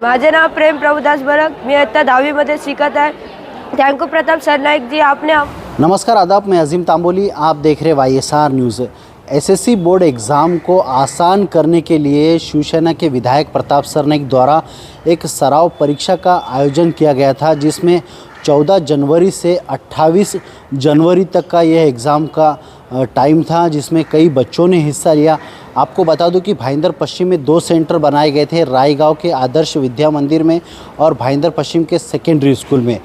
माझे नाव प्रेम प्रभुदास बरक, मी इयत्ता 10वीमध्ये शिकत आहे। थँक्यू प्रताप सरनाईक जी, आपने नमस्कार आदाब, मैं अजीम तांबोली, आप देख रहे YSR news. SSC board exam को आसान करने के लिए शिवसेना के विधायक प्रताप सरनाईक द्वारा एक सराव परीक्षा का आयोजन किया गया था, जिसमें 14 जनवरी से 28 जनवरी तक का यह एग्ज़ाम का टाइम था, जिसमें कई बच्चों ने हिस्सा लिया। आपको बता दूं कि भाईंदर पश्चिम में 2 सेंटर बनाए गए थे, रायगांव के आदर्श विद्या मंदिर में और भाईंदर पश्चिम के सेकेंडरी स्कूल में।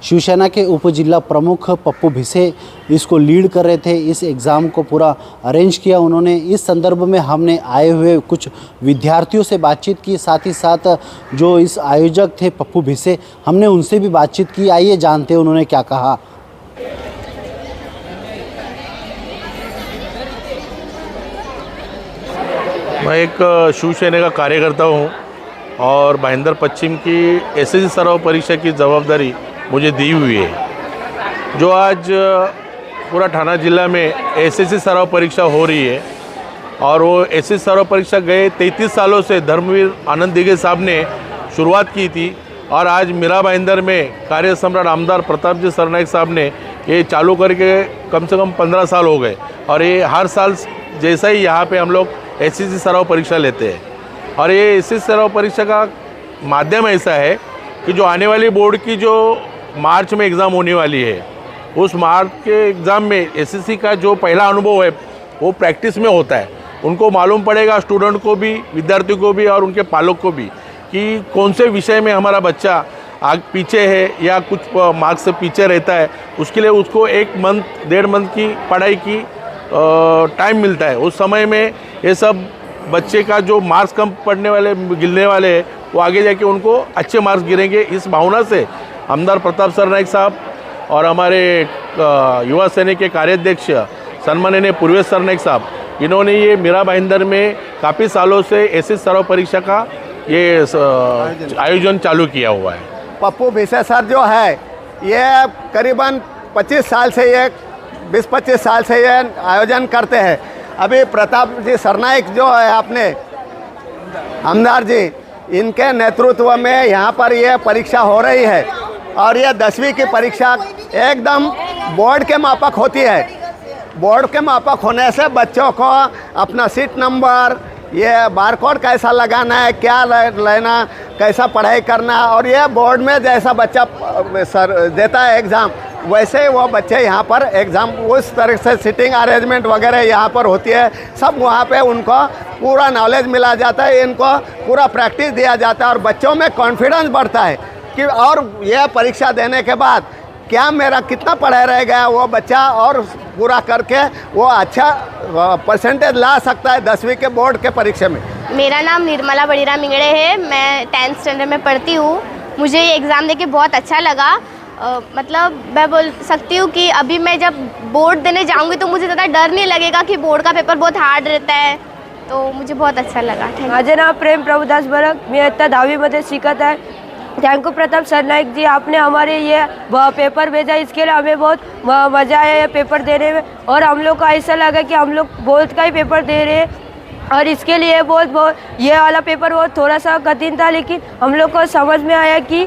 शिवसेना के उप जिला प्रमुख पप्पू भिसे इसको लीड कर रहे थे, इस एग्ज़ाम को पूरा अरेंज किया उन्होंने। इस संदर्भ में हमने आए हुए कुछ विद्यार्थियों से बातचीत की, साथ ही साथ जो इस आयोजक थे पप्पू भिसे, हमने उनसे भी बातचीत की। आइए जानते हैं उन्होंने क्या कहा। मैं एक शिवसेना का कार्यकर्ता हूँ और भाईंदर पश्चिम की एसएससी सराव परीक्षा की जवाबदारी मुझे दी हुई है। जो आज पूरा ठाणा जिला में एसएससी सराव परीक्षा हो रही है और वो एसएससी सराव परीक्षा गए 33 सालों से धर्मवीर आनंद दिघे साहब ने शुरुआत की थी और आज मीरा भाईंदर में कार्य सम्राट आमदार प्रताप जी सरनाईक साहब ने ये चालू करके कम से कम 15 साल हो गए और ये हर साल जैसा ही यहाँ पे हम लोग एसएससी सराव परीक्षा लेते हैं। और ये एसएससी सराव परीक्षा का माध्यम ऐसा है कि जो आने वाली बोर्ड की जो मार्च में एग्ज़ाम होने वाली है, उस मार्च के एग्ज़ाम में एसएससी का जो पहला अनुभव है वो प्रैक्टिस में होता है। उनको मालूम पड़ेगा, स्टूडेंट को भी, विद्यार्थी को भी और उनके पालक को भी, कि कौन से विषय में हमारा बच्चा आगे पीछे है या कुछ मार्क्स से पीछे रहता है। उसके लिए उसको 1 मंथ 1.5 मंथ की पढ़ाई की टाइम मिलता है। उस समय में ये सब बच्चे का जो मार्क्स कम पढ़ने वाले गिरने वाले हैं, वो आगे जाके उनको अच्छे मार्क्स गिरेंगे। इस भावना से आमदार प्रताप सरनाईक साहब और हमारे युवा सेना के कार्याध्यक्ष सन्माननीय पूर्वेश सरनाईक साहब, इन्होंने ये मीरा भाईंदर में काफ़ी सालों से एसएससी सराव परीक्षा का ये आयोजन चालू किया हुआ है। पप्पू भिसे सर जो है, ये करीबन 25 साल से ये 20-25 साल से ये आयोजन करते हैं। अभी प्रताप जी सरनाईक जो है अपने आमदार जी, इनके नेतृत्व में यहाँ पर ये परीक्षा हो रही है और ये 10वीं की परीक्षा एकदम बोर्ड के मापक होती है। बोर्ड के मापक होने से बच्चों को अपना सीट नंबर, ये बारकोड कैसा लगाना है, क्या लेना, कैसा पढ़ाई करना, और ये बोर्ड में जैसा बच्चा सर देता है एग्ज़ाम, वैसे ही वो बच्चे यहाँ पर एग्ज़ाम उस तरह से सीटिंग अरेंजमेंट वगैरह यहाँ पर होती है। सब वहाँ पे उनको पूरा नॉलेज मिला जाता है, इनको पूरा प्रैक्टिस दिया जाता है और बच्चों में कॉन्फिडेंस बढ़ता है कि और यह परीक्षा देने के बाद क्या मेरा कितना पढ़ाई रह गया, वो बच्चा और पूरा करके वो अच्छा परसेंटेज ला सकता है 10वीं के बोर्ड के परीक्षा में। मेरा नाम निर्मला बड़ीराम इंगड़े है, मैं 10th स्टैंडर्ड में पढ़ती हूँ। मुझे ये एग्ज़ाम देके बहुत अच्छा लगा। मतलब मैं बोल सकती हूँ कि अभी मैं जब बोर्ड देने जाऊँगी तो मुझे ज़्यादा डर नहीं लगेगा कि बोर्ड का पेपर बहुत हार्ड रहता है, तो मुझे बहुत अच्छा लगा। माझे नाव प्रेम प्रभुदास बरक, मी इयत्ता 10वीमध्ये शिकत आहे। थैंक यू प्रताप सरनाईक जी, आपने हमारे ये पेपर भेजा, इसके लिए हमें बहुत मज़ा आया ये पेपर देने में और हम लोग को ऐसा लगा कि हम लोग बोर्ड का ही पेपर दे रहे हैं और इसके लिए बहुत ये वाला पेपर बहुत थोड़ा सा कठिन था, लेकिन हम लोग को समझ में आया कि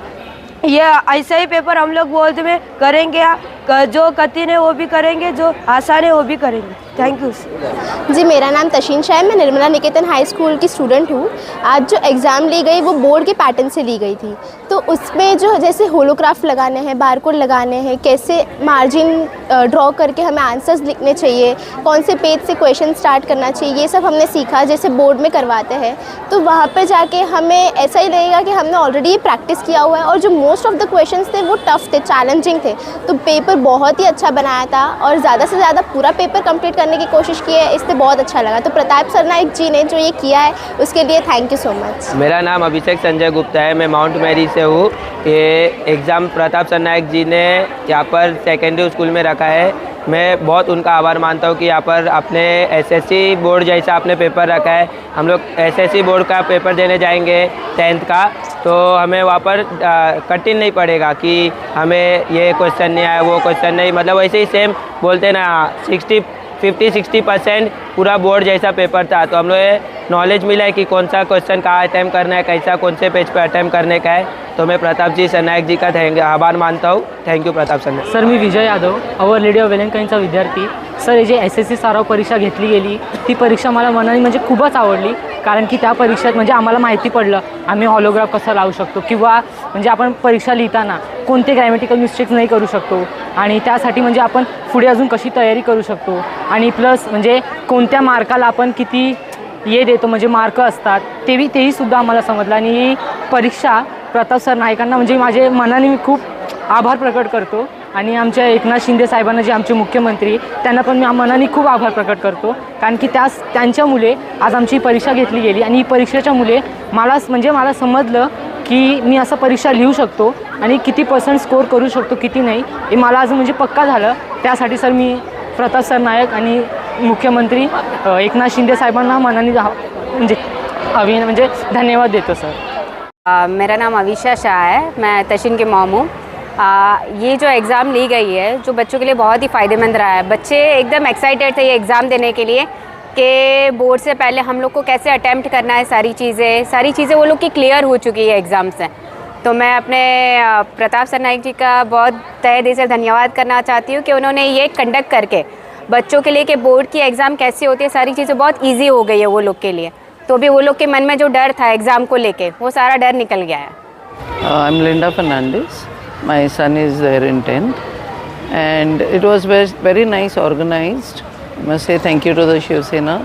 ये ऐसा ही पेपर हम लोग बोर्ड में करेंगे, जो कठिन है वो भी करेंगे, जो आसान है वो भी करेंगे। थैंक यू जी। मेरा नाम तशीन शाह है, मैं निर्मला निकेतन हाई स्कूल की स्टूडेंट हूँ। आज जो एग्ज़ाम ली गई वो बोर्ड के पैटर्न से ली गई थी, तो उसमें जो जैसे होलोग्राफ लगाने हैं, बारकोड लगाने हैं, कैसे मार्जिन ड्रॉ करके हमें आंसर्स लिखने चाहिए, कौन से पेज से क्वेश्चन स्टार्ट करना चाहिए, ये सब हमने सीखा जैसे बोर्ड में करवाते हैं। तो वहाँ पर जाके हमें ऐसा ही लगेगा कि हमने ऑलरेडी ये प्रैक्टिस किया हुआ है और जो मोस्ट ऑफ द क्वेश्चन थे वो टफ थे, चैलेंजिंग थे। तो पेपर बहुत ही अच्छा बनाया था और ज़्यादा से ज़्यादा पूरा पेपर कंप्लीट करने की कोशिश की है, इससे बहुत अच्छा लगा। तो प्रताप सरनाईक जी ने जो ये किया है उसके लिए थैंक यू सो मच। मेरा नाम अभिषेक संजय गुप्ता है, मैं माउंट मैरी से हूँ। ये एग्ज़ाम प्रताप सरनाईक जी ने यहाँ पर सेकेंडरी स्कूल में रखा है। मैं बहुत उनका आभार मानता हूँ कि यहाँ पर अपने एसएससी बोर्ड जैसा आपने पेपर रखा है। हम लोग एसएससी बोर्ड का पेपर देने जाएंगे 10th का, तो हमें वहाँ पर कठिन नहीं पड़ेगा कि हमें ये क्वेश्चन नहीं आया, वो क्वेश्चन नहीं, मतलब वैसे ही सेम बोलते ना 60 50-60% पूरा बोर्ड जैसा पेपर था। तो हम लोग नॉलेज मिला है कि कौन सा क्वेश्चन कहाँ अटैम्प्ट करना है, कैसा कौन से पेज पे अटैम्प्ट करने का है। तो मैं प्रताप जी सरनाईक जी का आभार मानता हूँ। Thank you Pratap Sarnaik sir. मी Vijay Yadav, our lady of वेलंकणीचा विद्यार्थी. सर, हे जे SSC सराव परीक्षा घेतली गेली ती परीक्षा मला मनाने म्हणजे खूपच आवडली. कारण की त्या परीक्षेत म्हणजे आम्हाला माहिती पडलं आम्ही हॉलोग्राफ कसा लावू शकतो किंवा म्हणजे आपण परीक्षा लिहिताना कोणते ग्रॅमॅटिकल मिस्टेक्स नाही करू शकतो आणि त्यासाठी म्हणजे आपण पुढे अजून कशी तयारी करू शकतो आणि प्लस म्हणजे कोणत्या मार्काला आपण किती ये देतो म्हणजे मार्क असतात तेही सुद्धा आम्हाला समजलं. आणि ही परीक्षा प्रताप सरनाईकांना म्हणजे माझे मनाने मी खूप आभार प्रकट करतो आणि आमच्या एकनाथ शिंदे साहेबांना जे आमचे मुख्यमंत्री त्यांना पण मी मनाने खूप आभार प्रकट करतो. कारण की त्यांच्यामुळे आज आमची परीक्षा घेतली गेली आणि ही परीक्षेच्या मुले मला समजलं की मी असं परीक्षा लिहू शकतो आणि किती % स्कोर करू शकतो किती नाही हे मला आज म्हणजे पक्का झालं. त्यासाठी सर मी प्रताप सरनाईक आणि मुख्यमंत्री एकनाथ शिंदे साहेबांना मनाने म्हणजे धन्यवाद देतो सर. मेरा नाम अविशा शाह है, मैं तशिन की मॉम हूँ. ये जो एग्ज़ाम ली गई है जो बच्चों के लिए बहुत ही फ़ायदेमंद रहा है. बच्चे एकदम एक्साइटेड थे ये एग्ज़ाम देने के लिए कि बोर्ड से पहले हम लोग को कैसे अटैम्प्ट करना है. सारी चीज़ें वो लोग की क्लियर हो चुकी है एग्ज़ाम से. तो मैं अपने प्रताप सरनाईक जी का बहुत तहे दिल से धन्यवाद करना चाहती हूँ कि उन्होंने ये कंडक्ट करके बच्चों के लिए कि बोर्ड की एग्ज़ाम कैसे होती है सारी चीज़ें बहुत ईजी हो गई है वो लोग के लिए. तो भी वो लोग के मन में जो डर था एग्ज़ाम को लेके वो सारा डर निकल गया है. I am Linda Fernandes. My son is there in 10th and it was very nice organized. I must say thank you to the Shiv Sena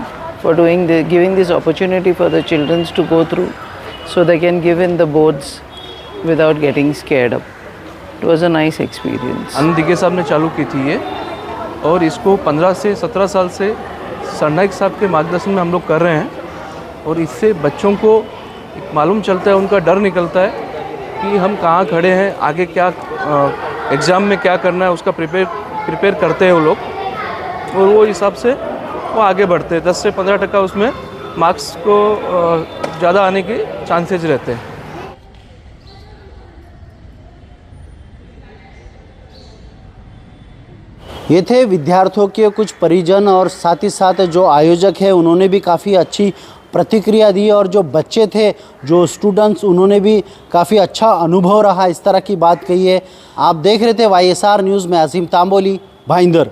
for giving this opportunity for the children to go through so they can give in the boards without getting scared up. It was a nice experience. आनंद दिगे साहब ने चालू की थी ये और इसको 15 से 17 साल से सरनाईक साहब के मार्गदर्शन में हम लोग कर रहे हैं और इससे बच्चों को मालूम चलता है, उनका डर निकलता है कि हम कहाँ खड़े हैं, आगे क्या एग्ज़ाम में क्या करना है उसका प्रिपेयर करते हैं वो लोग और वो हिसाब से वो आगे बढ़ते हैं. 10 से 15% उसमें मार्क्स को ज़्यादा आने के चांसेज रहते हैं. ये थे विद्यार्थियों के कुछ परिजन और साथ ही साथ जो आयोजक है उन्होंने भी काफ़ी अच्छी प्रतिक्रिया दी और जो बच्चे थे जो स्टूडेंट्स उन्होंने भी काफ़ी अच्छा अनुभव रहा इस तरह की बात कही है. आप देख रहे थे YSR न्यूज़ में अजीम तांबोली, भाईंदर.